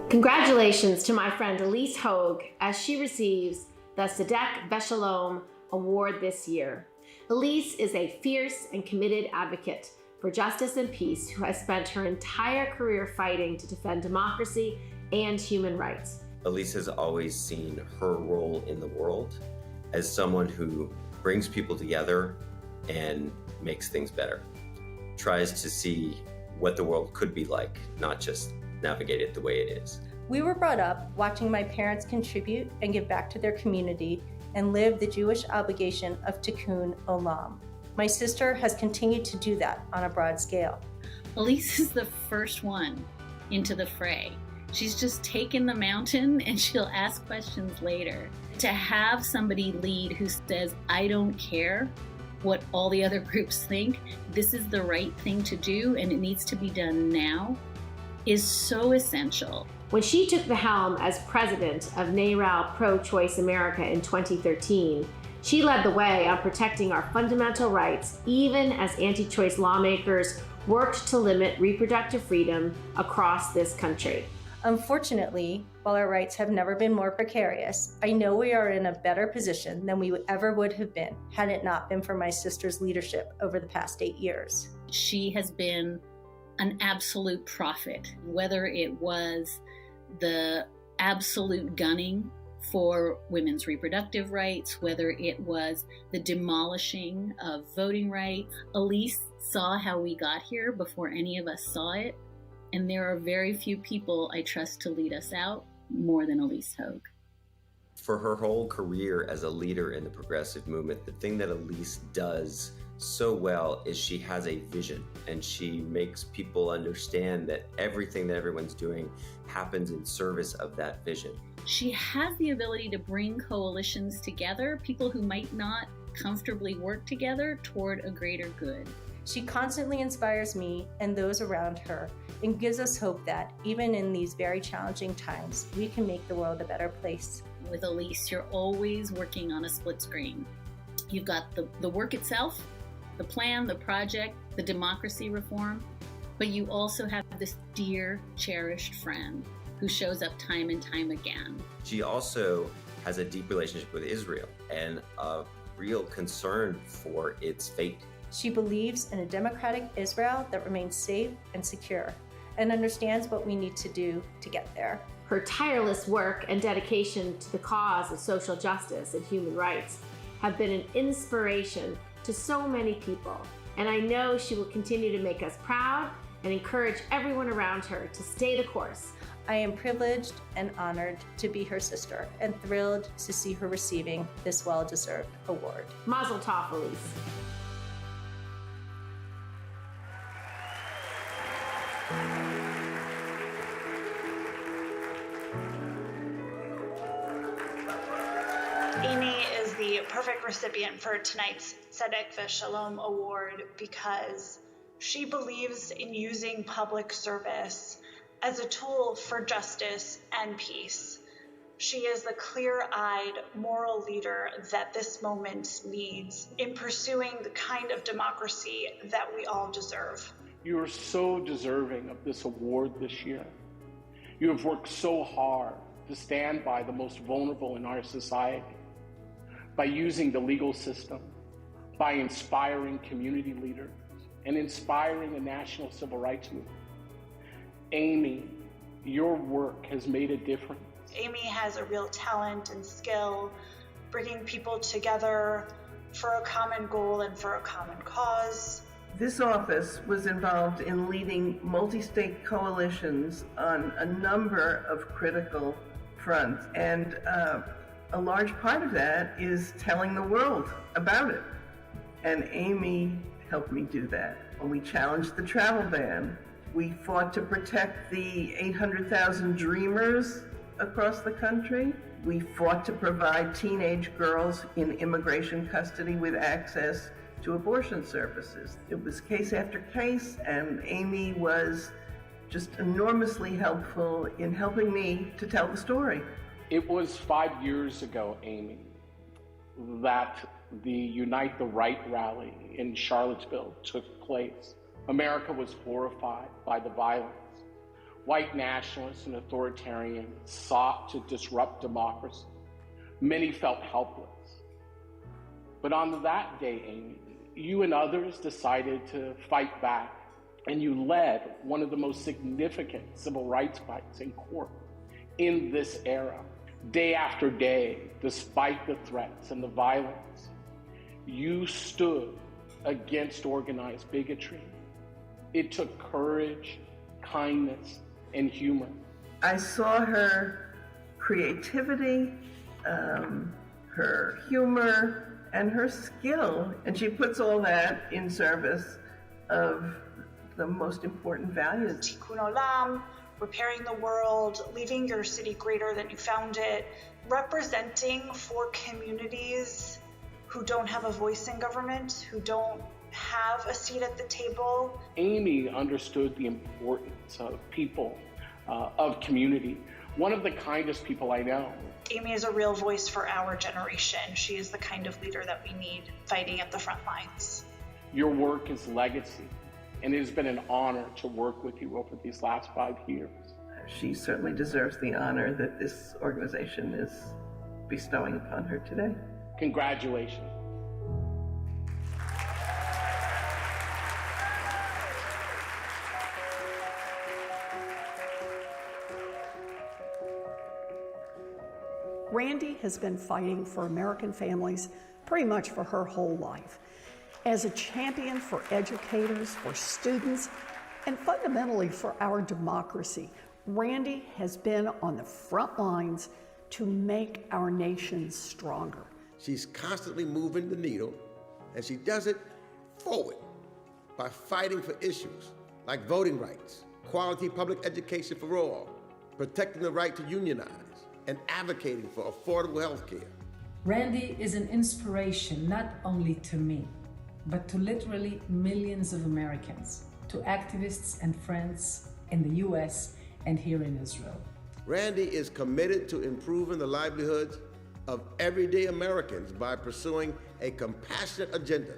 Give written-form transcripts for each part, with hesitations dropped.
Congratulations to my friend Ilyse Hogue as she receives the Tzedek Veshalom Award this year. Ilyse is a fierce and committed advocate for justice and peace who has spent her entire career fighting to defend democracy and human rights. Ilyse has always seen her role in the world as someone who brings people together and makes things better, tries to see what the world could be like, not just navigate it the way it is. We were brought up watching my parents contribute and give back to their community and live the Jewish obligation of tikkun olam. My sister has continued to do that on a broad scale. Ilyse is the first one into the fray. She's just taken the mountain and she'll ask questions later. To have somebody lead who says, I don't care what all the other groups think, this is the right thing to do and it needs to be done now, is so essential. When she took the helm as president of NARAL Pro-Choice America in 2013, she led the way on protecting our fundamental rights, even as anti-choice lawmakers worked to limit reproductive freedom across this country. Unfortunately, while our rights have never been more precarious, I know we are in a better position than we ever would have been had it not been for my sister's leadership over the past 8 years. She has been an absolute prophet, whether it was the absolute gunning for women's reproductive rights, whether it was the demolishing of voting rights. Ilyse saw how we got here before any of us saw it, and there are very few people I trust to lead us out more than Ilyse Hogue. For her whole career as a leader in the progressive movement, the thing that Ilyse does so well is she has a vision, and she makes people understand that everything that everyone's doing happens in service of that vision. She has the ability to bring coalitions together, people who might not comfortably work together toward a greater good. She constantly inspires me and those around her and gives us hope that even in these very challenging times, we can make the world a better place. With Ilyse, you're always working on a split screen. You've got the work itself, the plan, the project, the democracy reform, but you also have this dear, cherished friend who shows up time and time again. She also has a deep relationship with Israel and a real concern for its fate. She believes in a democratic Israel that remains safe and secure and understands what we need to do to get there. Her tireless work and dedication to the cause of social justice and human rights have been an inspiration to so many people, and I know she will continue to make us proud and encourage everyone around her to stay the course. I am privileged and honored to be her sister and thrilled to see her receiving this well-deserved award. Mazel tov, Ilyse. Amy is the perfect recipient for tonight's Tzedek Veshalom Award because she believes in using public service as a tool for justice and peace. She is the clear-eyed moral leader that this moment needs in pursuing the kind of democracy that we all deserve. You are so deserving of this award this year. You have worked so hard to stand by the most vulnerable in our society, by using the legal system, by inspiring community leaders, and inspiring a national civil rights movement. Amy, your work has made a difference. Amy has a real talent and skill, bringing people together for a common goal and for a common cause. This office was involved in leading multi-state coalitions on a number of critical fronts, and a large part of that is telling the world about it. And Amy helped me do that. When we challenged the travel ban, we fought to protect the 800,000 dreamers across the country. We fought to provide teenage girls in immigration custody with access to abortion services. It was case after case, and Amy was just enormously helpful in helping me to tell the story. It was 5 years ago, Amy, that the Unite the Right rally in Charlottesville took place. America was horrified by the violence. white nationalists and authoritarians sought to disrupt democracy. Many felt helpless. But on that day, Amy, you and others decided to fight back, and you led one of the most significant civil rights fights in court in this era. Day after day, despite the threats and the violence, you stood against organized bigotry. It took courage, kindness, and humor. I saw her creativity, her humor, and her skill, and she puts all that in service of the most important values. Tikkun Olam, repairing the world, leaving your city greater than you found it, representing for communities who don't have a voice in government, who don't have a seat at the table. Amy understood the importance of people, of community. One of the kindest people I know. Amy is a real voice for our generation. She is the kind of leader that we need fighting at the front lines. Your work is legacy, and it has been an honor to work with you over these last 5 years. She certainly deserves the honor that this organization is bestowing upon her today. Congratulations. Randi has been fighting for American families pretty much for her whole life. As a champion for educators, for students, and fundamentally for our democracy, Randi has been on the front lines to make our nation stronger. She's constantly moving the needle, and she does it forward by fighting for issues like voting rights, quality public education for all, protecting the right to unionize, and advocating for affordable health care. Randi is an inspiration not only to me, but to literally millions of Americans, to activists and friends in the US and here in Israel. Randi is committed to improving the livelihoods of everyday Americans by pursuing a compassionate agenda.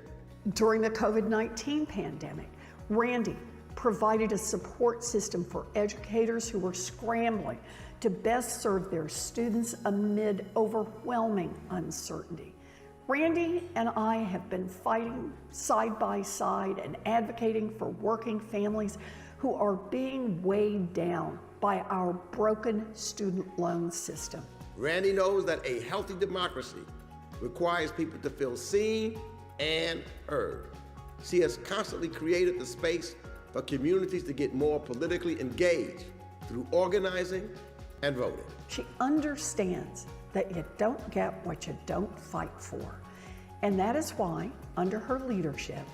During the COVID-19 pandemic, Randi provided a support system for educators who were scrambling to best serve their students amid overwhelming uncertainty. Randi and I have been fighting side by side and advocating for working families who are being weighed down by our broken student loan system. Randi knows that a healthy democracy requires people to feel seen and heard. She has constantly created the space for communities to get more politically engaged through organizing and voting. She understands that you don't get what you don't fight for. And that is why, under her leadership,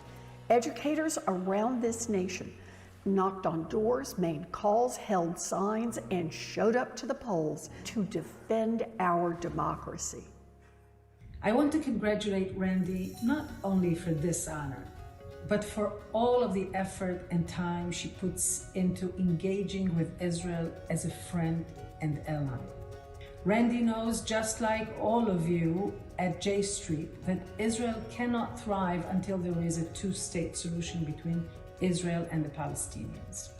educators around this nation knocked on doors, made calls, held signs, and showed up to the polls to defend our democracy. I want to congratulate Randi not only for this honor, but for all of the effort and time she puts into engaging with Israel as a friend and ally. Randi knows, just like all of you at J Street, that Israel cannot thrive until there is a two-state solution between Israel and the Palestinians.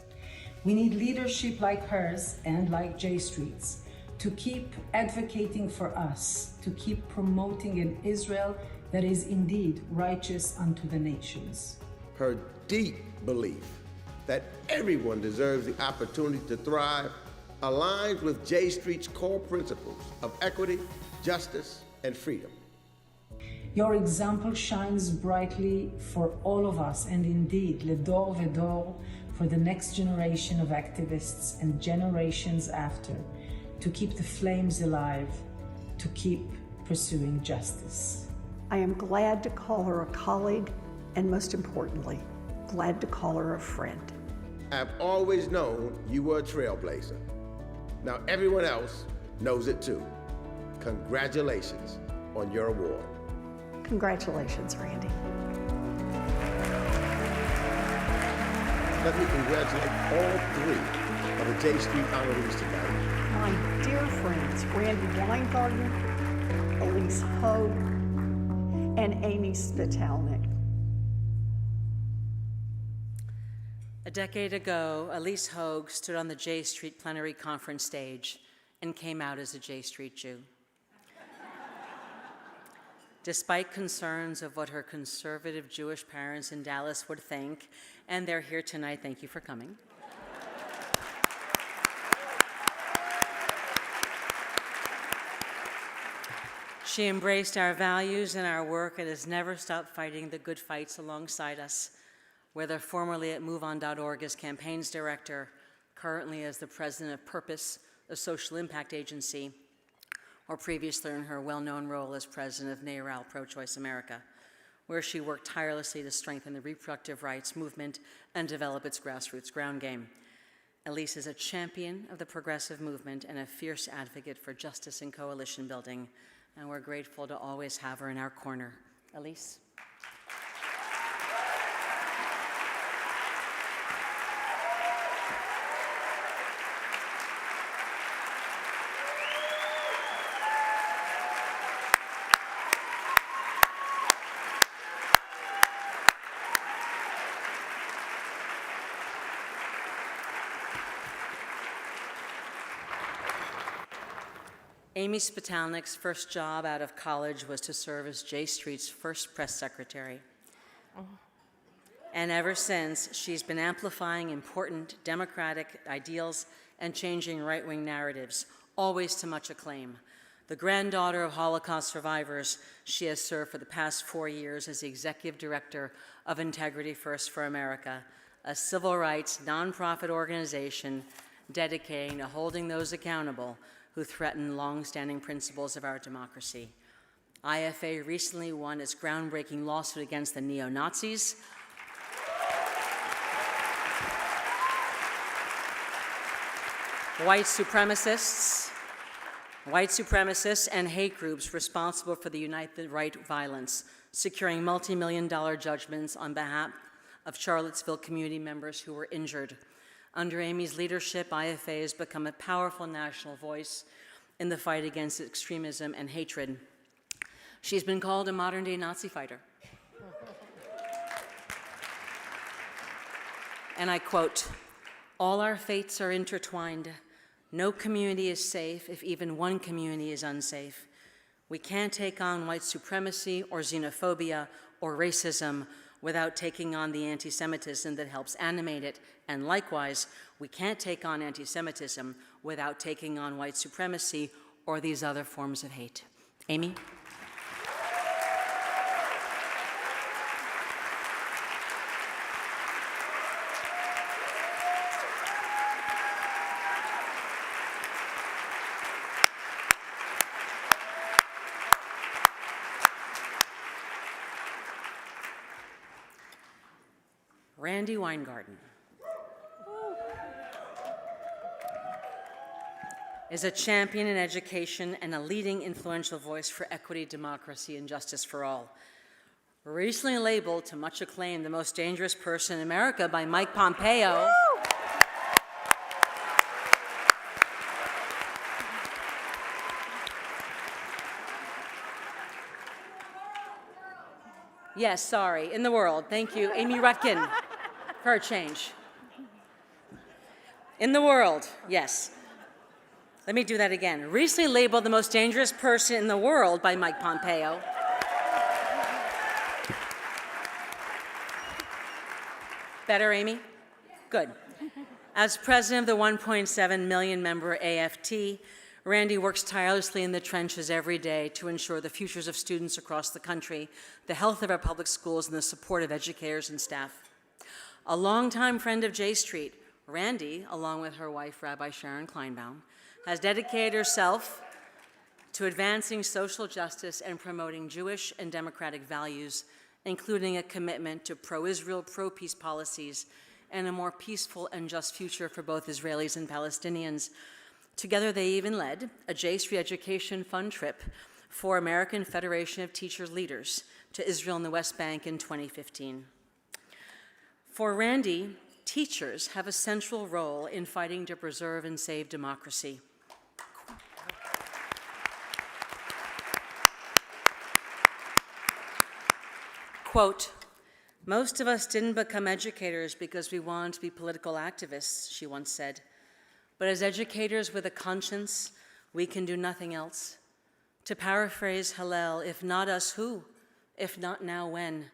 We need leadership like hers and like J Street's to keep advocating for us, to keep promoting an Israel that is indeed righteous unto the nations. Her deep belief that everyone deserves the opportunity to thrive aligns with J Street's core principles of equity, justice, and freedom. Your example shines brightly for all of us, and indeed, Ledor Vedor, for the next generation of activists and generations after, to keep the flames alive, to keep pursuing justice. I am glad to call her a colleague, and most importantly, glad to call her a friend. I've always known you were a trailblazer. Now everyone else knows it too. Congratulations on your award. Congratulations, Randi. Let me congratulate all three of the J Street honorees tonight. My dear friends, Randi Weingarten, Ilyse Hogue, and Amy Spitalnick. A decade ago, Ilyse Hogue stood on the J Street plenary conference stage and came out as a J Street Jew. Despite concerns of what her conservative Jewish parents in Dallas would think, and they're here tonight, thank you for coming. She embraced our values and our work and has never stopped fighting the good fights alongside us, whether formerly at MoveOn.org as campaigns director, currently as the president of Purpose, a social impact agency, or previously in her well-known role as president of NARAL Pro-Choice America, where she worked tirelessly to strengthen the reproductive rights movement and develop its grassroots ground game. Ilyse is a champion of the progressive movement and a fierce advocate for justice and coalition building, and we're grateful to always have her in our corner. Ilyse. Amy Spitalnick's first job out of college was to serve as J Street's first press secretary. And ever since, she's been amplifying important democratic ideals and changing right-wing narratives, always to much acclaim. The granddaughter of Holocaust survivors, she has served for the past 4 years as the executive director of Integrity First for America, a civil rights nonprofit organization dedicating to holding those accountable who threaten long-standing principles of our democracy. IFA recently won its groundbreaking lawsuit against the neo-Nazis, white supremacists and hate groups responsible for the Unite the Right violence, securing multi-million-dollar judgments on behalf of Charlottesville community members who were injured. Under Amy's leadership, IFA has become a powerful national voice in the fight against extremism and hatred. She's been called a modern-day Nazi fighter. And I quote, "All our fates are intertwined. No community is safe if even one community is unsafe. We can't take on white supremacy or xenophobia or racism without taking on the anti-Semitism that helps animate it. And likewise, we can't take on anti-Semitism without taking on white supremacy or these other forms of hate." Amy? Randi Weingarten is a champion in education and a leading influential voice for equity, democracy, and justice for all. Recently labeled, to much acclaim, the most dangerous person in America by Mike Pompeo, yes, sorry, in the world. Thank you, Amy Rutkin, for a change. In the world, yes. Let me do that again. Recently labeled the most dangerous person in the world by Mike Pompeo. Better, Amy? Good. As president of the 1.7 million member AFT, Randi works tirelessly in the trenches every day to ensure the futures of students across the country, the health of our public schools, and the support of educators and staff. A longtime friend of J Street, Randi, along with her wife, Rabbi Sharon Kleinbaum, has dedicated herself to advancing social justice and promoting Jewish and democratic values, including a commitment to pro-Israel, pro-peace policies, and a more peaceful and just future for both Israelis and Palestinians. Together, they even led a J Street Education Fund trip for American Federation of Teachers Leaders to Israel and the West Bank in 2015. For Randi, teachers have a central role in fighting to preserve and save democracy. Quote, Most of us didn't become educators because we wanted to be political activists, she once said. But as educators with a conscience, we can do nothing else. To paraphrase Hillel, if not us, who? If not now, when?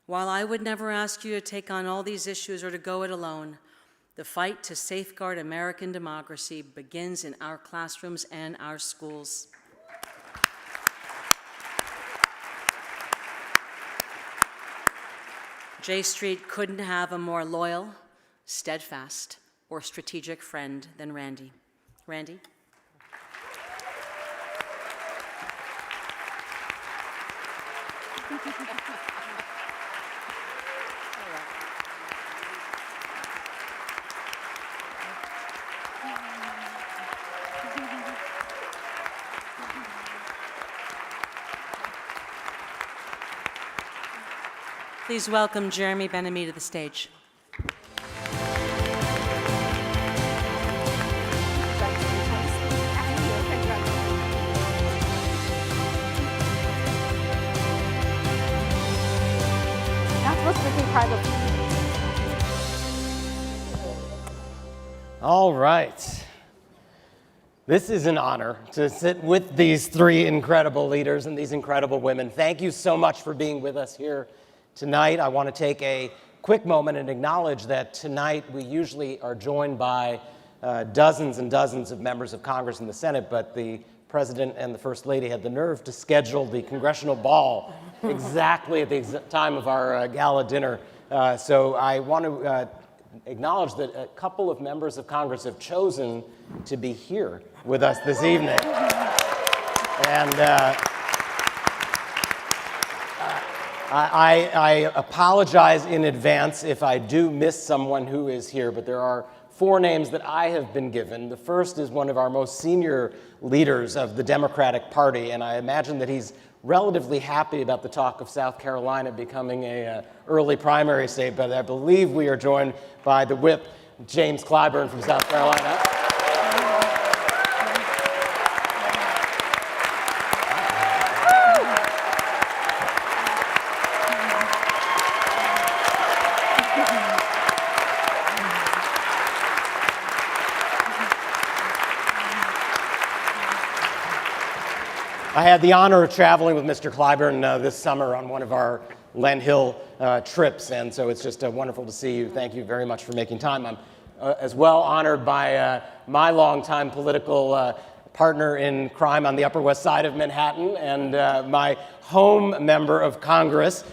While I would never ask you to take on all these issues or to go it alone, the fight to safeguard American democracy begins in our classrooms and our schools. J Street couldn't have a more loyal, steadfast, or strategic friend than Randi. Randi? Please welcome Jeremy Ben-Ami to the stage. All right. This is an honor to sit with these three incredible leaders and these incredible women. Thank you so much for being with us here tonight. I want to take a quick moment and acknowledge that tonight we usually are joined by dozens and dozens of members of Congress and the Senate, but the President and the First Lady had the nerve to schedule the congressional ball exactly at the time of our gala dinner. So I want to acknowledge that a couple of members of Congress have chosen to be here with us this evening. And I apologize in advance if I do miss someone who is here, but there are four names that I have been given. The first is one of our most senior leaders of the Democratic Party, and I imagine that he's relatively happy about the talk of South Carolina becoming a early primary state, but I believe we are joined by the whip, James Clyburn from South Carolina. I had the honor of traveling with Mr. Clyburn this summer on one of our Len Hill trips, and so it's just wonderful to see you. Thank you very much for making time. I'm as well honored by my longtime political partner in crime on the Upper West Side of Manhattan and my home member of Congress,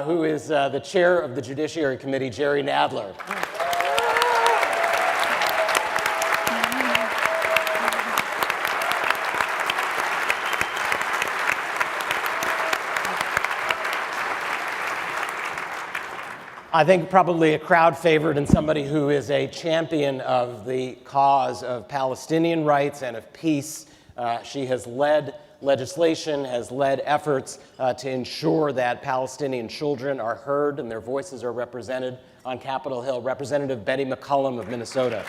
who is the chair of the Judiciary Committee, Jerry Nadler. I think probably a crowd favorite and somebody who is a champion of the cause of Palestinian rights and of peace. She has led legislation, has led efforts to ensure that Palestinian children are heard and their voices are represented on Capitol Hill. Representative Betty McCollum of Minnesota.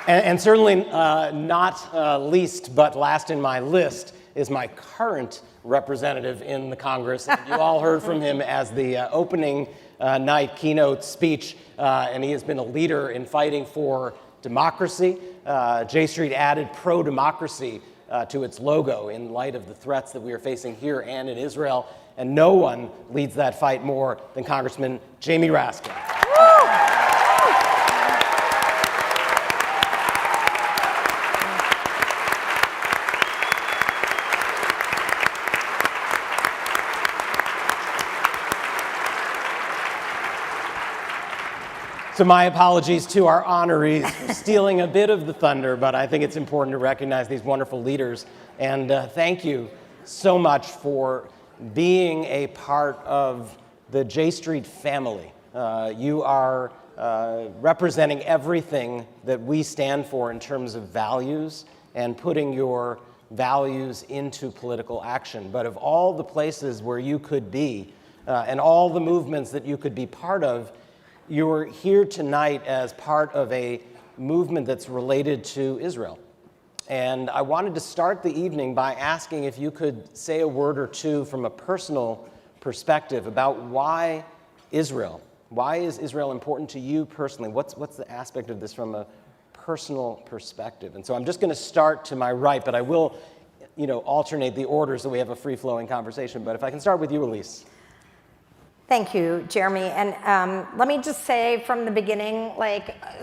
And certainly not least but last in my list is my current representative in the Congress. And you all heard from him as the opening night keynote speech, and he has been a leader in fighting for democracy. J Street added pro-democracy to its logo in light of the threats that we are facing here and in Israel, and no one leads that fight more than Congressman Jamie Raskin. So my apologies to our honorees for stealing a bit of the thunder, but I think it's important to recognize these wonderful leaders. And thank you so much for being a part of the J Street family. You are representing everything that we stand for in terms of values and putting your values into political action. But of all the places where you could be and all the movements that you could be part of, you're here tonight as part of a movement that's related to Israel. And I wanted to start the evening by asking if you could say a word or two from a personal perspective about why Israel. Why is Israel important to you personally? What's the aspect of this from a personal perspective? And so I'm just going to start to my right, but I will, alternate the order so we have a free-flowing conversation. But if I can start with you, Ilyse. Thank you, Jeremy. And let me just say from the beginning,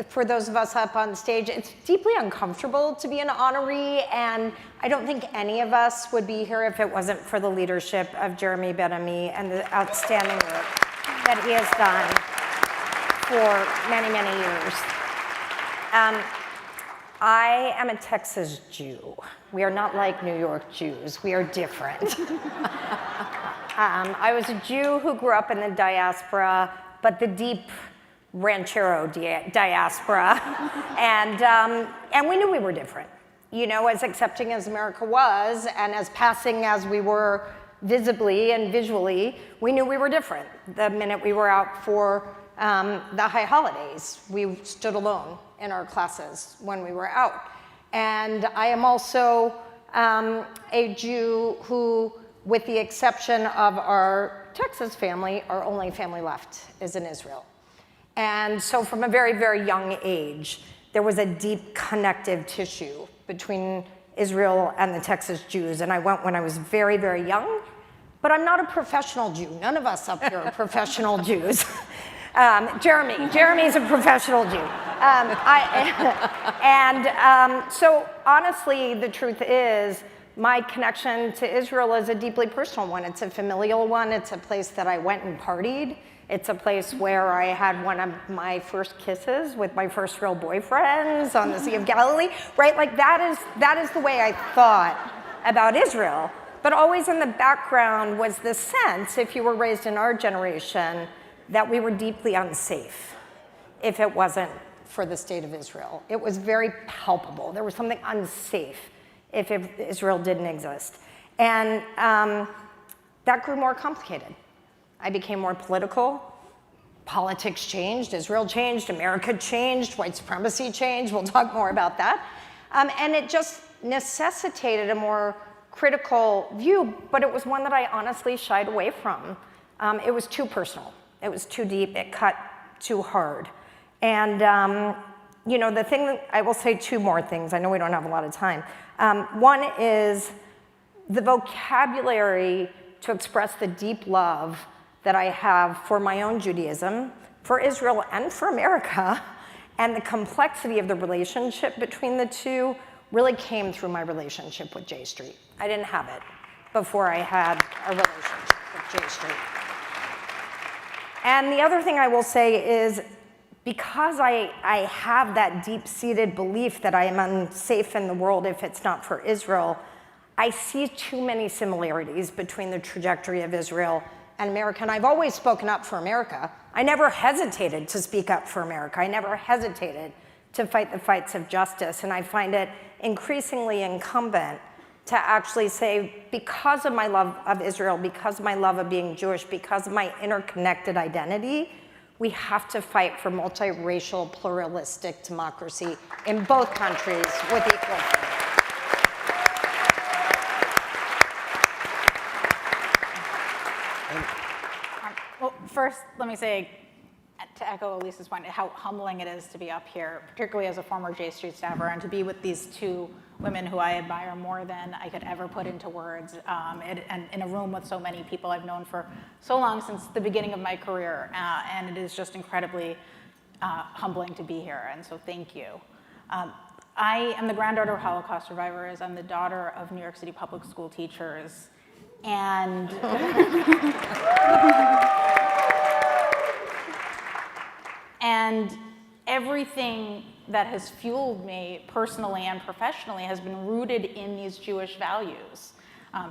for those of us up on stage, it's deeply uncomfortable to be an honoree, and I don't think any of us would be here if it wasn't for the leadership of Jeremy Ben-Ami and the outstanding work that he has done for many, many years. I am a Texas Jew. We are not like New York Jews. We are different. I was a Jew who grew up in the diaspora, but the deep ranchero diaspora. And we knew we were different. As accepting as America was, and as passing as we were visibly and visually, we knew we were different. The minute we were out for the high holidays, we stood alone in our classes when we were out. And I am also a Jew who, with the exception of our Texas family, our only family left is in Israel. And so from a very, very young age, there was a deep connective tissue between Israel and the Texas Jews. And I went when I was very, very young, but I'm not a professional Jew. None of us up here are professional Jews. Jeremy's a professional Jew. So honestly, the truth is, my connection to Israel is a deeply personal one. It's a familial one. It's a place that I went and partied. It's a place where I had one of my first kisses with my first real boyfriends on the Sea of Galilee, right? That is the way I thought about Israel. But always in the background was the sense, if you were raised in our generation, that we were deeply unsafe if it wasn't for the state of Israel. It was very palpable. There was something unsafe if Israel didn't exist. And that grew more complicated. I became more political. Politics changed, Israel changed, America changed, white supremacy changed. We'll talk more about that. And it just necessitated a more critical view, but it was one that I honestly shied away from. It was too personal. It was too deep. It cut too hard. And the thing that I will say two more things. I know we don't have a lot of time. One is the vocabulary to express the deep love that I have for my own Judaism, for Israel, and for America, and the complexity of the relationship between the two really came through my relationship with J Street. I didn't have it before I had a relationship with J Street. And the other thing I will say is, because I have that deep-seated belief that I am unsafe in the world if it's not for Israel, I see too many similarities between the trajectory of Israel and America. And I've always spoken up for America. I never hesitated to speak up for America. I never hesitated to fight the fights of justice. And I find it increasingly incumbent to actually say, because of my love of Israel, because of my love of being Jewish, because of my interconnected identity, we have to fight for multiracial, pluralistic democracy in both countries with equal freedom. Well, first, let me say, to echo Ilyse's point, how humbling it is to be up here, particularly as a former J Street staffer, and to be with these two women who I admire more than I could ever put into words, and in a room with so many people I've known for so long, since the beginning of my career, and it is just incredibly humbling to be here, and so thank you. I am the granddaughter of Holocaust survivors. I'm the daughter of New York City public school teachers, and and everything that has fueled me personally and professionally has been rooted in these Jewish values.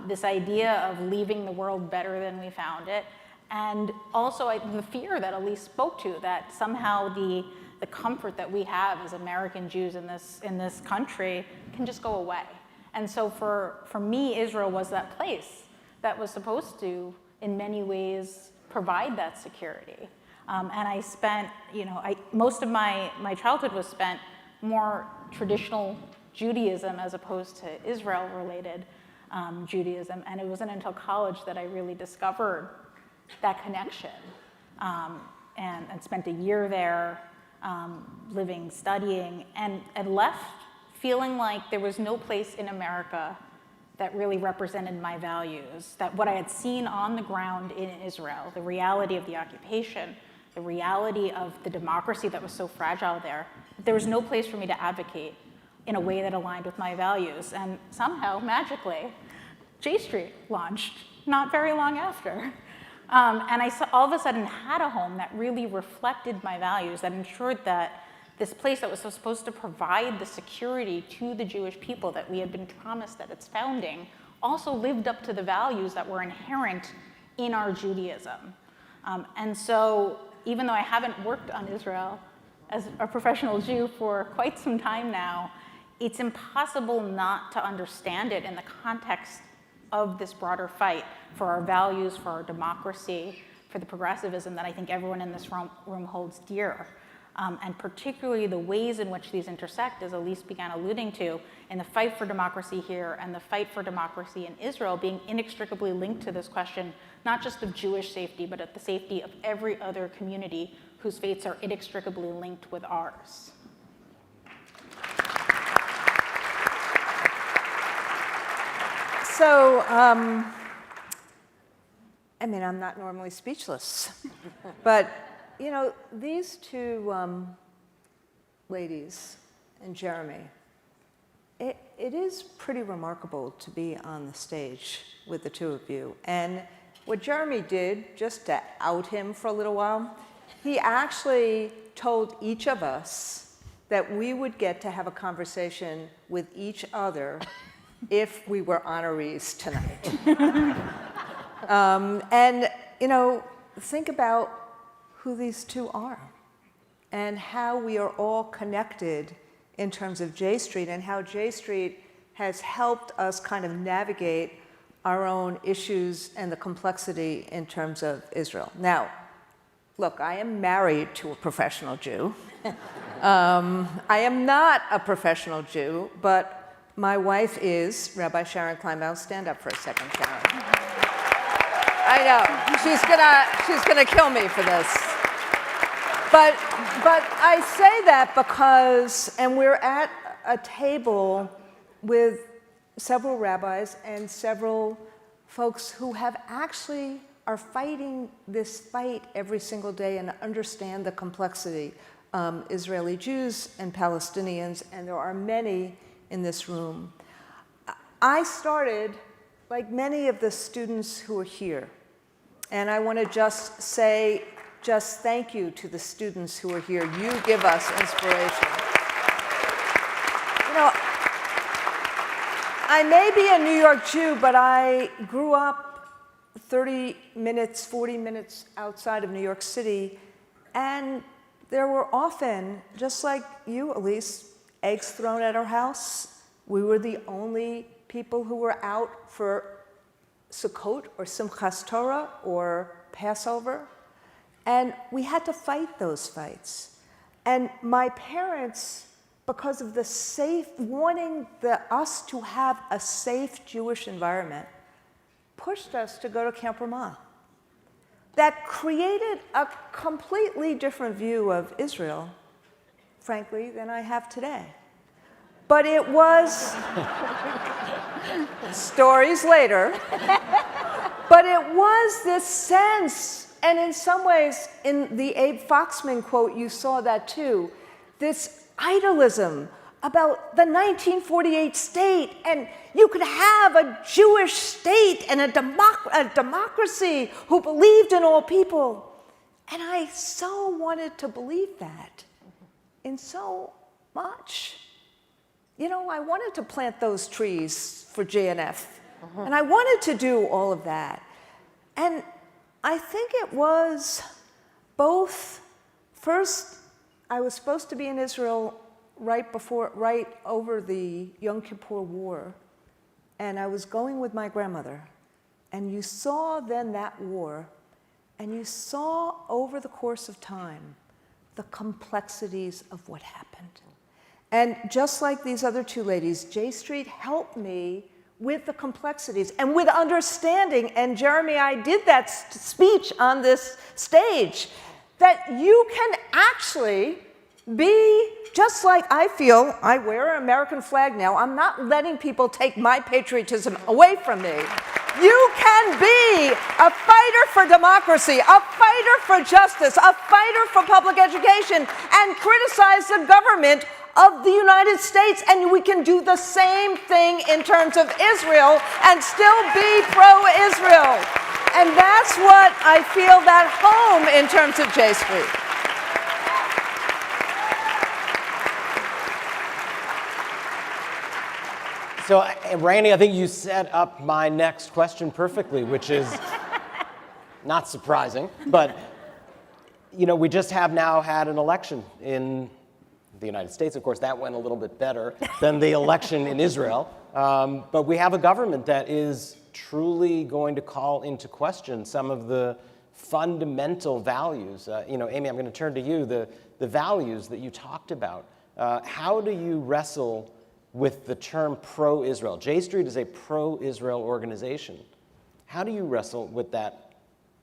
This idea of leaving the world better than we found it, and also the fear that Ilyse spoke to, that somehow the comfort that we have as American Jews in this country can just go away. And so for me, Israel was that place that was supposed to, in many ways, provide that security. And I spent, most of my childhood was spent more traditional Judaism as opposed to Israel-related Judaism. And it wasn't until college that I really discovered that connection, and spent a year there living, studying, and left feeling like there was no place in America that really represented my values, that what I had seen on the ground in Israel, the reality of the occupation, the reality of the democracy that was so fragile there was no place for me to advocate in a way that aligned with my values. And somehow, magically, J Street launched not very long after. And I all of a sudden had a home that really reflected my values, that ensured that this place that was supposed to provide the security to the Jewish people that we had been promised at its founding also lived up to the values that were inherent in our Judaism. And so even though I haven't worked on Israel as a professional Jew for quite some time now, it's impossible not to understand it in the context of this broader fight for our values, for our democracy, for the progressivism that I think everyone in this room holds dear. And particularly the ways in which these intersect, as Ilyse began alluding to, in the fight for democracy here and the fight for democracy in Israel being inextricably linked to this question, not just of Jewish safety, but of the safety of every other community whose fates are inextricably linked with ours. So, I'm not normally speechless, but these two ladies and Jeremy, it is pretty remarkable to be on the stage with the two of you. And what Jeremy did, just to out him for a little while, he actually told each of us that we would get to have a conversation with each other if we were honorees tonight. Think about who these two are and how we are all connected in terms of J Street and how J Street has helped us kind of navigate our own issues and the complexity in terms of Israel. Now, look, I am married to a professional Jew. I am not a professional Jew, but my wife is Rabbi Sharon Kleinbaum. Stand up for a second, Sharon. I know, she's gonna kill me for this. But I say that because, and we're at a table with several rabbis and several folks who are fighting this fight every single day and understand the complexity. Israeli Jews and Palestinians, and there are many in this room. I started, like many of the students who are here, and I want to just say thank you to the students who are here. You give us inspiration. I may be a New York Jew, but I grew up 30 minutes, 40 minutes outside of New York City, and there were often, just like you, Ilyse, eggs thrown at our house. We were the only people who were out for Sukkot or Simchas Torah or Passover. And we had to fight those fights. And my parents, because of wanting us to have a safe Jewish environment, pushed us to go to Camp Ramah. That created a completely different view of Israel, frankly, than I have today. But it was stories later, but it was this sense, and in some ways, in the Abe Foxman quote, you saw that too, this idealism about the 1948 state, and you could have a Jewish state and a democracy who believed in all people. And I so wanted to believe that in so much. I wanted to plant those trees for JNF, and I wanted to do all of that. And I think it was both, first, I was supposed to be in Israel right over the Yom Kippur War, and I was going with my grandmother, and you saw then that war and you saw over the course of time the complexities of what happened. And just like these other two ladies, J Street helped me with the complexities and with understanding. And Jeremy, I did that speech on this stage, that you can actually be just like I feel. I wear an American flag now. I'm not letting people take my patriotism away from me. You can be a fighter for democracy, a fighter for justice, a fighter for public education, and criticize the government of the United States. And we can do the same thing in terms of Israel and still be pro-Israel. And that's what I feel that home in terms of J Street. So, Randi, I think you set up my next question perfectly, which is not surprising, but we just have now had an election in the United States. Of course, that went a little bit better than the election in Israel, but we have a government that is truly going to call into question some of the fundamental values. Amy, I'm going to turn to you. The values that you talked about. How do you wrestle with the term pro-Israel? J Street is a pro-Israel organization. How do you wrestle with that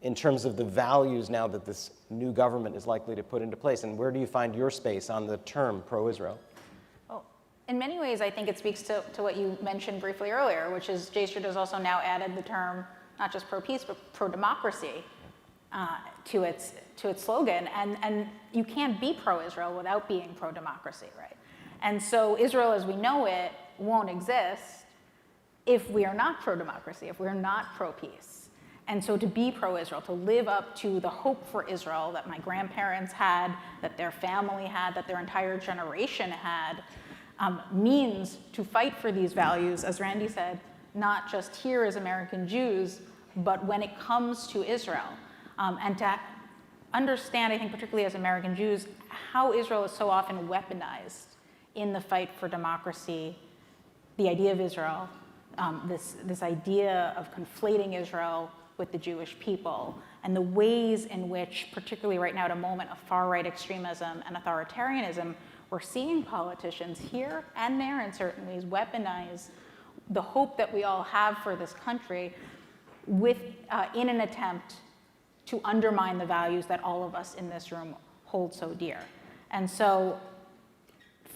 in terms of the values now that this new government is likely to put into place? And where do you find your space on the term pro-Israel? Well, in many ways, I think it speaks to what you mentioned briefly earlier, which is J Street has also now added the term not just pro-peace, but pro-democracy to its slogan. And you can't be pro-Israel without being pro-democracy, right? And so Israel as we know it won't exist if we are not pro-democracy, if we're not pro-peace. And so to be pro-Israel, to live up to the hope for Israel that my grandparents had, that their family had, that their entire generation had, means to fight for these values, as Randi said, not just here as American Jews, but when it comes to Israel. And to understand, I think particularly as American Jews, how Israel is so often weaponized in the fight for democracy, the idea of Israel, this idea of conflating Israel with the Jewish people, and the ways in which, particularly right now at a moment of far-right extremism and authoritarianism, we're seeing politicians here and there in certain ways weaponize the hope that we all have for this country in an attempt to undermine the values that all of us in this room hold so dear. And so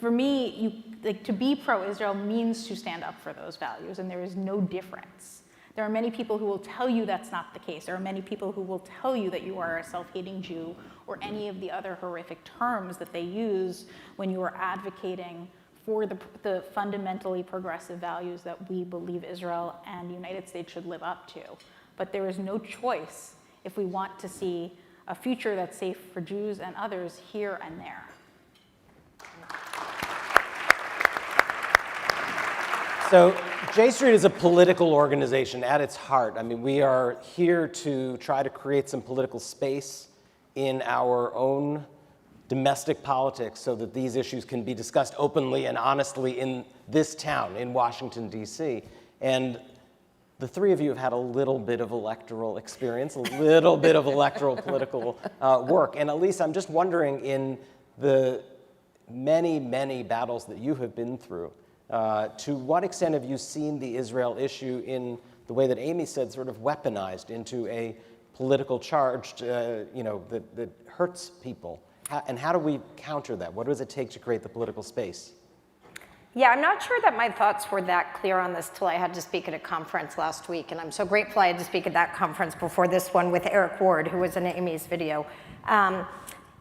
for me, to be pro-Israel means to stand up for those values, and there is no difference. There are many people who will tell you that's not the case. There are many people who will tell you that you are a self-hating Jew, or any of the other horrific terms that they use when you are advocating for the fundamentally progressive values that we believe Israel and the United States should live up to. But there is no choice if we want to see a future that's safe for Jews and others here and there. So J Street is a political organization at its heart. I mean, we are here to try to create some political space in our own domestic politics so that these issues can be discussed openly and honestly in this town, in Washington, D.C. And the three of you have had a little bit of electoral experience, a little bit of electoral political work. And Ilyse, I'm just wondering, in the many, many battles that you have been through, to what extent have you seen the Israel issue in the way that Amy said, sort of weaponized into a political charge, that hurts people? And how do we counter that? What does it take to create the political space? Yeah, I'm not sure that my thoughts were that clear on this till I had to speak at a conference last week, and I'm so grateful I had to speak at that conference before this one with Eric Ward, who was in Amy's video.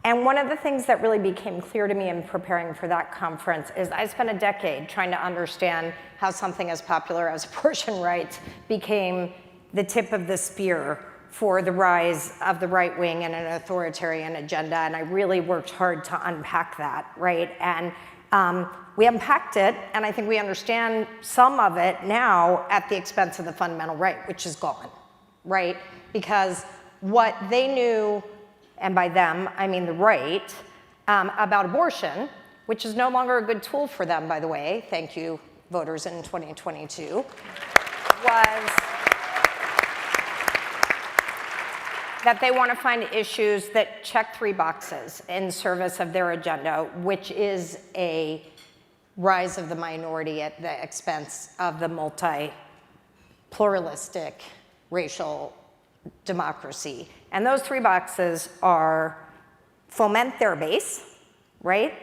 And one of the things that really became clear to me in preparing for that conference is I spent a decade trying to understand how something as popular as abortion rights became the tip of the spear for the rise of the right wing and an authoritarian agenda, and I really worked hard to unpack that, right? And we unpacked it, and I think we understand some of it now at the expense of the fundamental right, which is gone, right? Because what they knew, and by them, I mean the right, about abortion, which is no longer a good tool for them, by the way, thank you, voters in 2022, was that they want to find issues that check 3 boxes in service of their agenda, which is a rise of the minority at the expense of the multi-pluralistic racial democracy. And those 3 boxes are foment their base, right?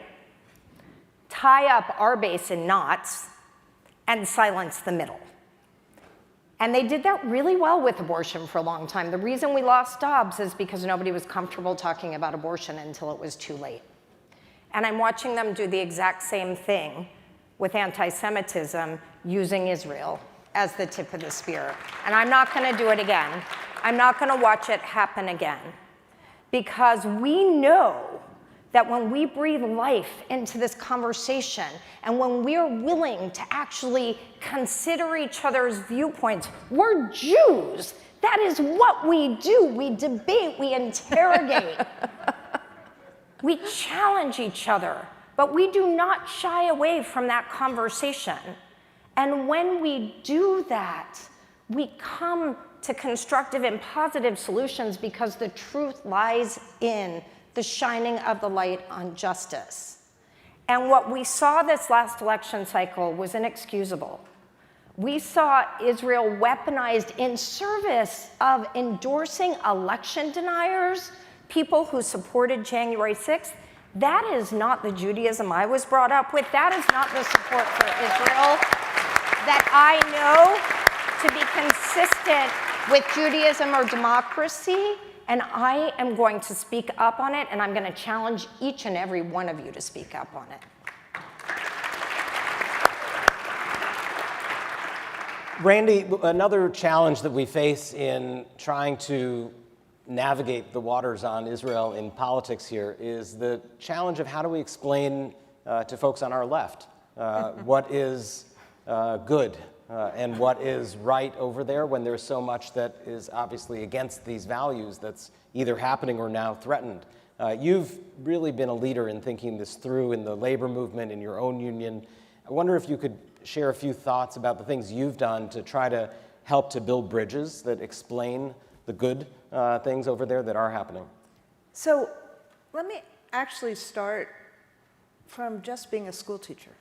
Tie up our base in knots, and silence the middle. And they did that really well with abortion for a long time. The reason we lost Dobbs is because nobody was comfortable talking about abortion until it was too late. And I'm watching them do the exact same thing with anti-Semitism, using Israel as the tip of the spear. And I'm not going to do it again. I'm not going to watch it happen again. Because we know that when we breathe life into this conversation, and when we're willing to actually consider each other's viewpoints, we're Jews. That is what we do. We debate, we interrogate. We challenge each other, but we do not shy away from that conversation. And when we do that, we come to constructive and positive solutions because the truth lies in the shining of the light on justice. And what we saw this last election cycle was inexcusable. We saw Israel weaponized in service of endorsing election deniers, people who supported January 6th. That is not the Judaism I was brought up with. That is not the support for Israel that I know to be consistent with Judaism or democracy. And I am going to speak up on it, and I'm going to challenge each and every one of you to speak up on it. Randi, another challenge that we face in trying to navigate the waters on Israel in politics here is the challenge of how do we explain to folks on our left what is good and what is right over there when there's so much that is obviously against these values that's either happening or now threatened. You've really been a leader in thinking this through in the labor movement, in your own union. I wonder if you could share a few thoughts about the things you've done to try to help to build bridges that explain the good things over there that are happening. So let me actually start from just being a school teacher.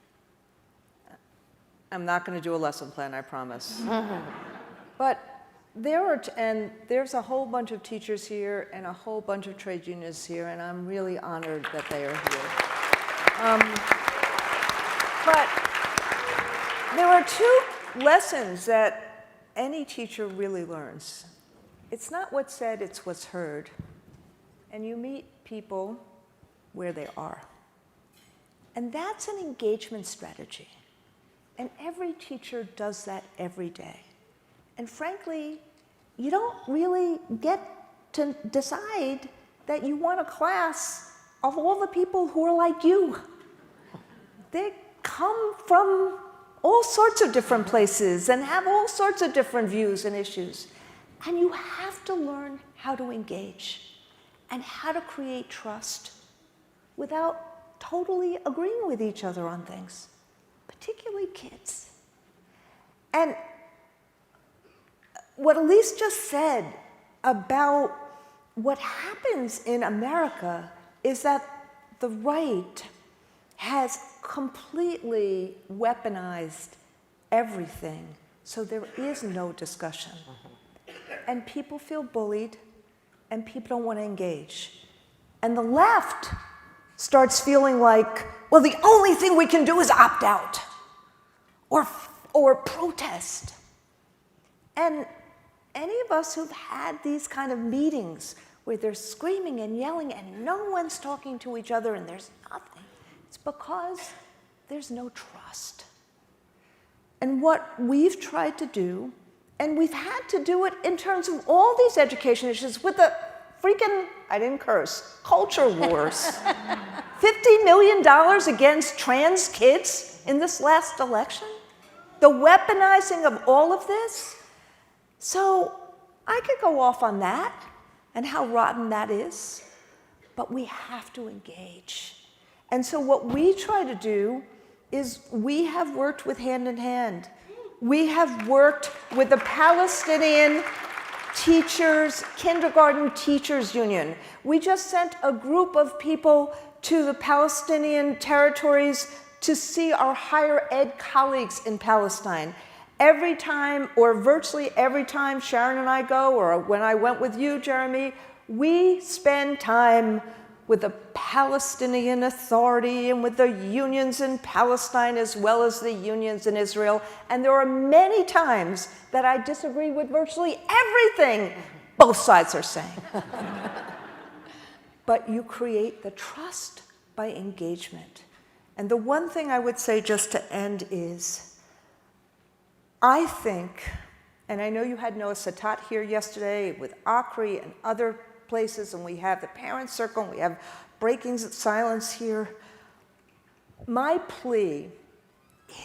I'm not going to do a lesson plan, I promise. But there's a whole bunch of teachers here and a whole bunch of trade unions here, and I'm really honored that they are here. But there are 2 lessons that any teacher really learns. It's not what's said, it's what's heard. And you meet people where they are. And that's an engagement strategy. And every teacher does that every day. And frankly, you don't really get to decide that you want a class of all the people who are like you. They come from all sorts of different places and have all sorts of different views and issues. And you have to learn how to engage and how to create trust without totally agreeing with each other on things. Particularly kids. And what Ilyse just said about what happens in America is that the right has completely weaponized everything, so there is no discussion. And people feel bullied, and people don't want to engage. And the left starts feeling like, well, the only thing we can do is opt out or protest. And any of us who've had these kind of meetings where they're screaming and yelling and no one's talking to each other and there's nothing, it's because there's no trust. And what we've tried to do, and we've had to do it in terms of all these education issues with the freaking, I didn't curse, culture wars. $50 million against trans kids in this last election? The weaponizing of all of this? So I could go off on that and how rotten that is, but we have to engage. And so what we try to do is we have worked with Hand in Hand. We have worked with the Palestinian teachers, kindergarten teachers union. We just sent a group of people to the Palestinian territories to see our higher ed colleagues in Palestine. Every time, or virtually every time Sharon and I go, or when I went with you, Jeremy, we spend time with the Palestinian Authority and with the unions in Palestine as well as the unions in Israel. And there are many times that I disagree with virtually everything both sides are saying. But you create the trust by engagement. And the one thing I would say just to end is, I think, and I know you had Noah Satat here yesterday with Akri and other places, and we have the parent circle, and we have breaking silence here. My plea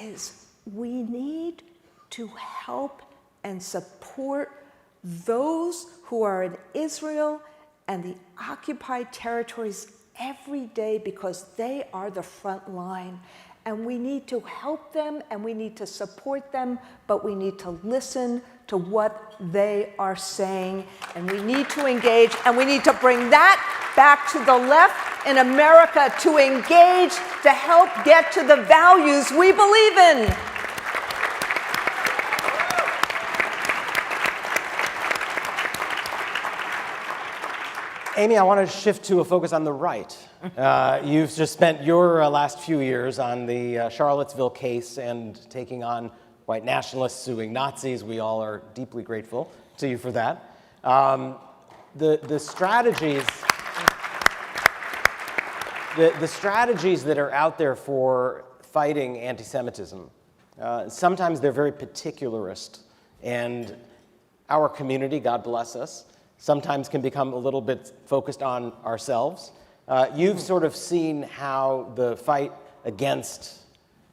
is we need to help and support those who are in Israel and the occupied territories every day, because they are the front line. And we need to help them and we need to support them, but we need to listen to what they are saying, and we need to engage, and we need to bring that back to the left in America, to engage, to help get to the values we believe in. Amy, I want to shift to a focus on the right. You've just spent your last few years on the Charlottesville case and taking on white nationalists suing Nazis. We all are deeply grateful to you for that. The strategies that are out there for fighting anti-Semitism, sometimes they're very particularist, and our community, God bless us, sometimes can become a little bit focused on ourselves. You've sort of seen how the fight against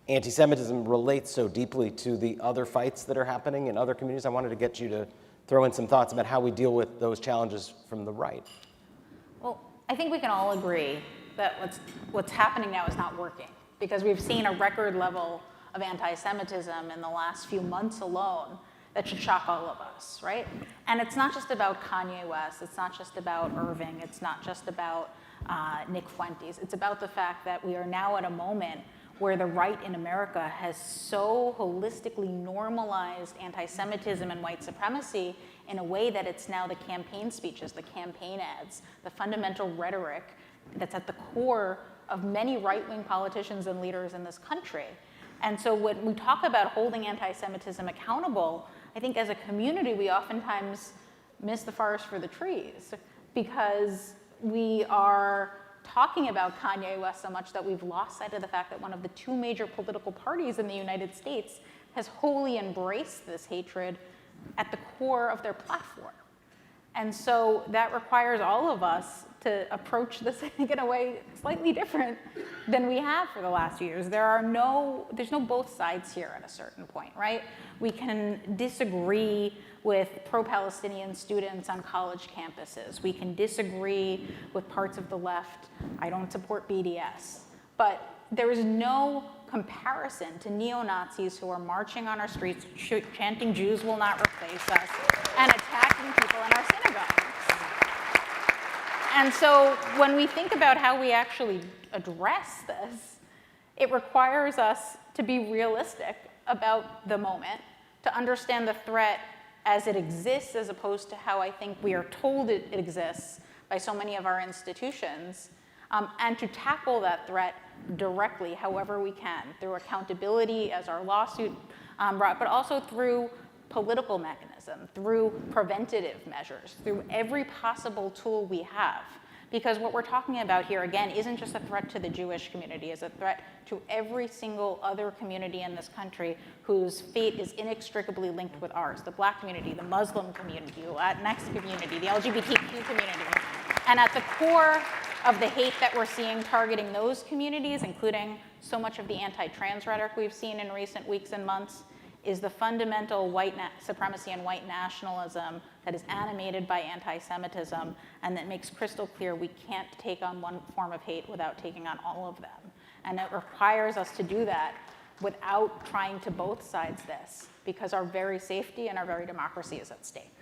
anti-Semitism relates so deeply to the other fights that are happening in other communities. I wanted to get you to throw in some thoughts about how we deal with those challenges from the right. Well, I think we can all agree that what's happening now is not working, because we've seen a record level of anti-Semitism in the last few months alone that should shock all of us, right? And it's not just about Kanye West, it's not just about Irving, it's not just about Nick Fuentes. It's about the fact that we are now at a moment where the right in America has so holistically normalized anti-Semitism and white supremacy in a way that it's now the campaign speeches, the campaign ads, the fundamental rhetoric that's at the core of many right-wing politicians and leaders in this country. And so when we talk about holding anti-Semitism accountable, I think as a community we oftentimes miss the forest for the trees, because we are talking about Kanye West so much that we've lost sight of the fact that one of the two major political parties in the United States has wholly embraced this hatred at the core of their platform. And so that requires all of us to approach this, I think, in a way slightly different than we have for the last few years. There's no both sides here at a certain point, right? We can disagree with pro-Palestinian students on college campuses. We can disagree with parts of the left. I don't support BDS. But there is no comparison to neo-Nazis who are marching on our streets, chanting "Jews will not replace us," and attacking people in our synagogues. And so when we think about how we actually address this, it requires us to be realistic about the moment, to understand the threat as it exists, as opposed to how I think we are told it exists by so many of our institutions, and to tackle that threat directly, however we can, through accountability, as our lawsuit brought, but also through political mechanism, through preventative measures, through every possible tool we have. Because what we're talking about here, again, isn't just a threat to the Jewish community, it's a threat to every single other community in this country whose fate is inextricably linked with ours: the Black community, the Muslim community, the Latinx community, the LGBTQ community. And at the core of the hate that we're seeing targeting those communities, including so much of the anti-trans rhetoric we've seen in recent weeks and months, is the fundamental white supremacy and white nationalism that is animated by anti-Semitism, and that makes crystal clear we can't take on one form of hate without taking on all of them. And it requires us to do that without trying to both sides this, because our very safety and our very democracy is at stake.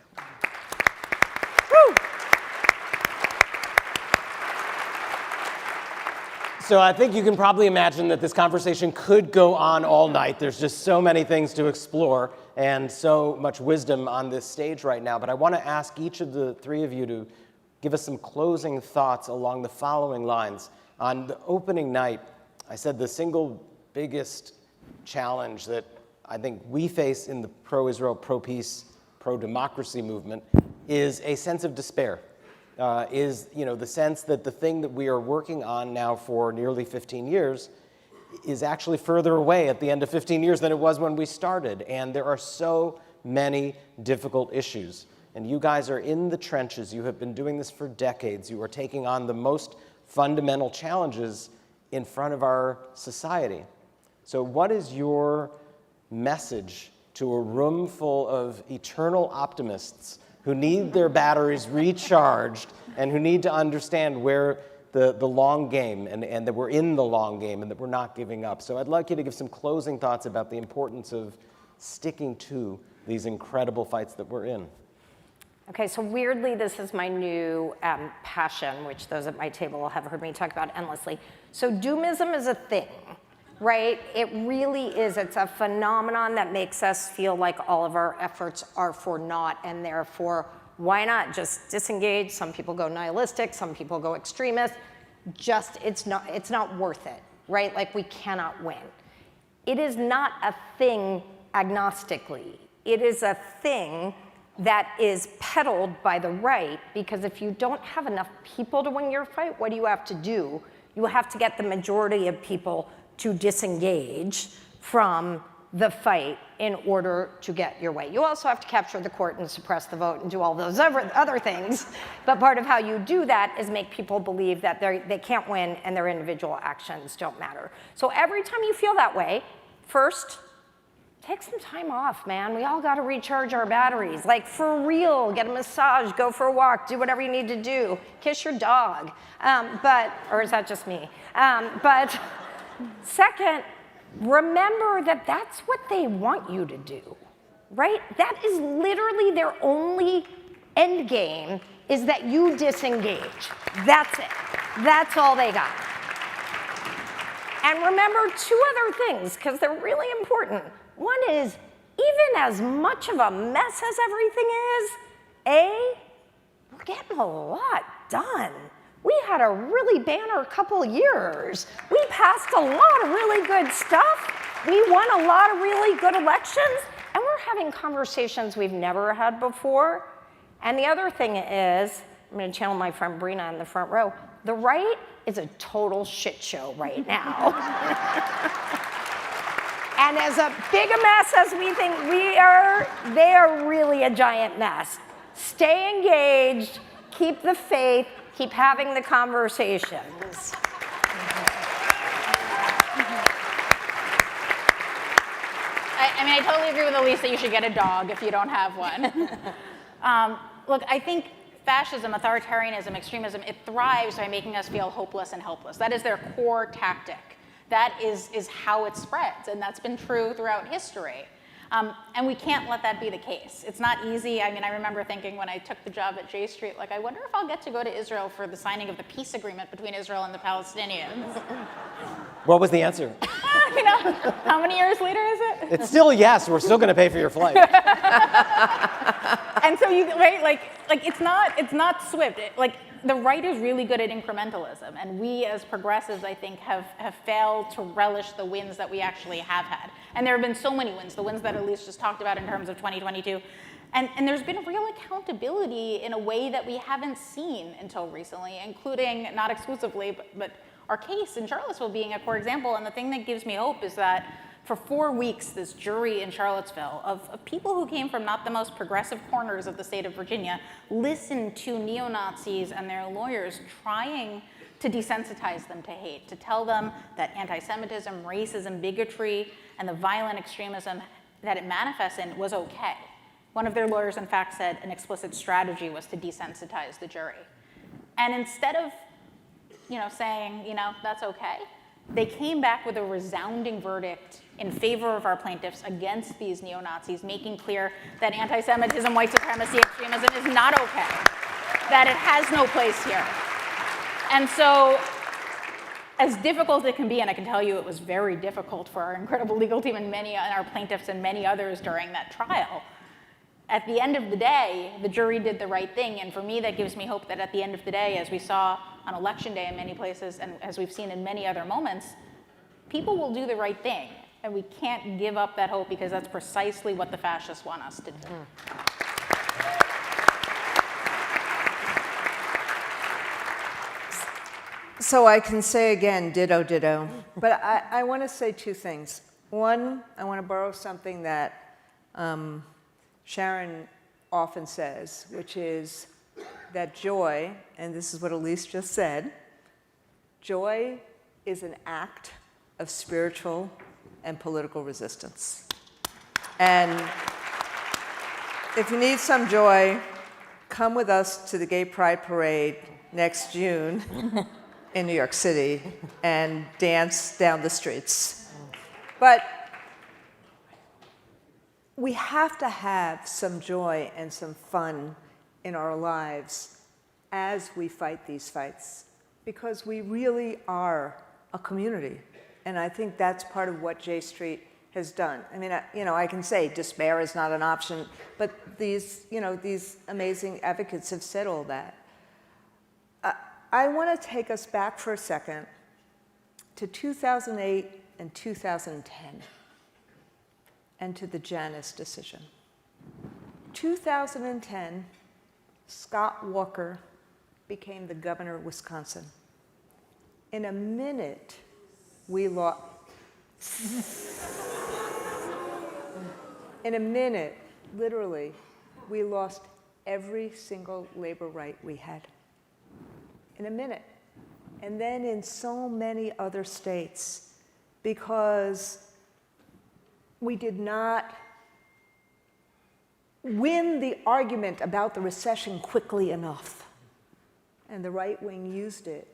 So I think you can probably imagine that this conversation could go on all night. There's just so many things to explore and so much wisdom on this stage right now. But I want to ask each of the three of you to give us some closing thoughts along the following lines. On the opening night, I said the single biggest challenge that I think we face in the pro-Israel, pro-peace, pro-democracy movement is a sense of despair. Is the sense that the thing that we are working on now for nearly 15 years is actually further away at the end of 15 years than it was when we started. And there are so many difficult issues. And you guys are in the trenches. You have been doing this for decades. You are taking on the most fundamental challenges in front of our society. So what is your message to a room full of eternal optimists who need their batteries recharged and who need to understand where the long game and that we're in the long game and that we're not giving up? So I'd like you to give some closing thoughts about the importance of sticking to these incredible fights that we're in. Okay, so weirdly, this is my new passion, which those at my table have heard me talk about endlessly. So doomism is a thing, right? It really is. It's a phenomenon that makes us feel like all of our efforts are for naught, and therefore, why not just disengage? Some people go nihilistic, some people go extremist. Just, it's not worth it, right? Like, we cannot win. It is not a thing agnostically. It is a thing that is peddled by the right, because if you don't have enough people to win your fight, what do you have to do? You have to get the majority of people to disengage from the fight in order to get your way. You also have to capture the court and suppress the vote and do all those other things, but part of how you do that is make people believe that they can't win and their individual actions don't matter. So every time you feel that way, first, take some time off, man. We all got to recharge our batteries. Like, for real, get a massage, go for a walk, do whatever you need to do. Kiss your dog. Or is that just me? But second, remember that that's what they want you to do, right? That is literally their only end game, is that you disengage. That's it. That's all they got. And remember two other things, because they're really important. One is, even as much of a mess as everything is, we're getting a lot done. We had a really banner couple years. We passed a lot of really good stuff. We won a lot of really good elections, and we're having conversations we've never had before. And the other thing is, I'm going to channel my friend Brina in the front row, the right is a total shit show right now. And as big a mess as we think we are, they are really a giant mess. Stay engaged, keep the faith, keep having the conversations. I totally agree with Ilyse that you should get a dog if you don't have one. Look, I think fascism, authoritarianism, extremism, it thrives by making us feel hopeless and helpless. That is their core tactic. That is how it spreads, and that's been true throughout history. And we can't let that be the case. It's not easy. I mean, I remember thinking when I took the job at J Street, like, I wonder if I'll get to go to Israel for the signing of the peace agreement between Israel and the Palestinians. What was the answer? How many years later is it? It's still yes. We're still going to pay for your flight. And so it's not swift. The right is really good at incrementalism, and we as progressives, I think, have failed to relish the wins that we actually have had. And there have been so many wins, the wins that Ilyse just talked about in terms of 2022. And there's been real accountability in a way that we haven't seen until recently, including, not exclusively, but our case in Charlottesville being a core example. And the thing that gives me hope is that for 4 weeks, this jury in Charlottesville of people who came from not the most progressive corners of the state of Virginia listened to neo-Nazis and their lawyers trying to desensitize them to hate, to tell them that anti-Semitism, racism, bigotry, and the violent extremism that it manifests in was okay. One of their lawyers, in fact, said an explicit strategy was to desensitize the jury. And instead of saying, that's okay, they came back with a resounding verdict in favor of our plaintiffs against these neo-Nazis, making clear that anti-Semitism, white supremacy, extremism is not okay. that it has no place here. And so, as difficult it can be, and I can tell you it was very difficult for our incredible legal team and our plaintiffs and many others during that trial, at the end of the day, the jury did the right thing. And for me, that gives me hope that at the end of the day, as we saw on Election Day in many places, and as we've seen in many other moments, people will do the right thing. And we can't give up that hope, because that's precisely what the fascists want us to do. So I can say again, ditto, ditto. But I want to say two things. One, I want to borrow something that Sharon often says, which is that joy, and this is what Ilyse just said, joy is an act of spiritual and political resistance. And if you need some joy, come with us to the Gay Pride Parade next June in New York City and dance down the streets. But we have to have some joy and some fun in our lives as we fight these fights, because we really are a community. And I think that's part of what J Street has done. I mean, I can say despair is not an option, but these amazing advocates have said all that. I want to take us back for a second to 2008 and 2010 and to the Janus decision. 2010, Scott Walker became the governor of Wisconsin. In a minute, we lost. In a minute, literally, we lost every single labor right we had. In a minute. And then in so many other states, because we did not win the argument about the recession quickly enough. And the right wing used it.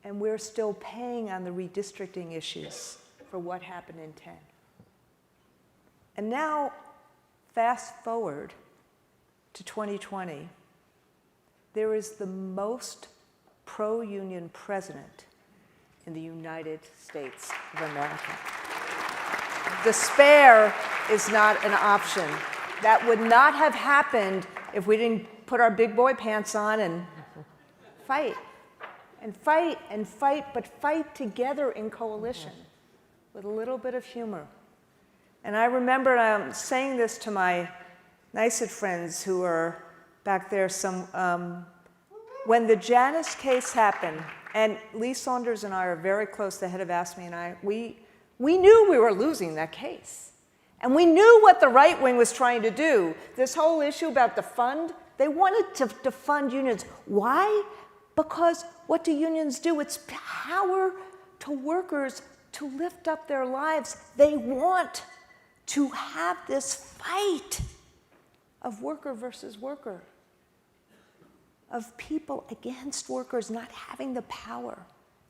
And we're still paying on the redistricting issues for what happened in 10. And now, fast forward to 2020, there is the most pro-union president in the United States of America. Despair is not an option. That would not have happened if we didn't put our big boy pants on and fight. And fight and fight, but fight together in coalition with a little bit of humor. And I remember saying this to my NYSED friends who are back there. When the Janus case happened, and Lee Saunders and I are very close, the head of AFSCME and I, we knew we were losing that case. And we knew what the right wing was trying to do. This whole issue about the fund, they wanted to defund unions. Why? Because what do unions do? It's power to workers to lift up their lives. They want to have this fight of worker versus worker, of people against workers not having the power.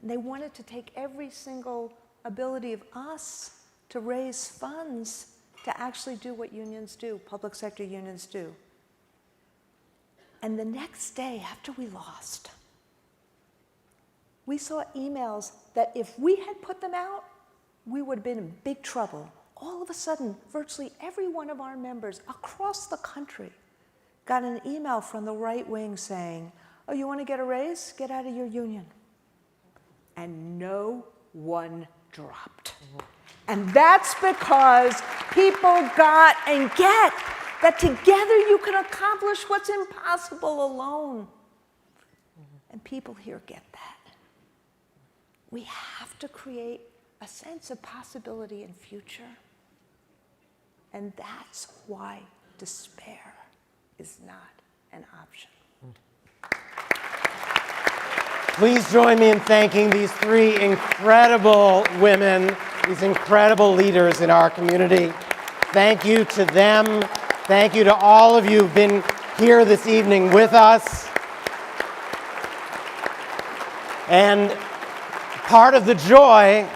And they wanted to take every single ability of us to raise funds to actually do what unions do, public sector unions do. And the next day after we lost, we saw emails that if we had put them out, we would have been in big trouble. All of a sudden, virtually every one of our members across the country got an email from the right wing saying, oh, you want to get a raise? Get out of your union. And no one dropped. And that's because people got and get that together you can accomplish what's impossible alone. And people here get that. We have to create a sense of possibility and future. And that's why despair is not an option. Please join me in thanking these three incredible women, these incredible leaders in our community. Thank you to them. Thank you to all of you who've been here this evening with us. And part of the joy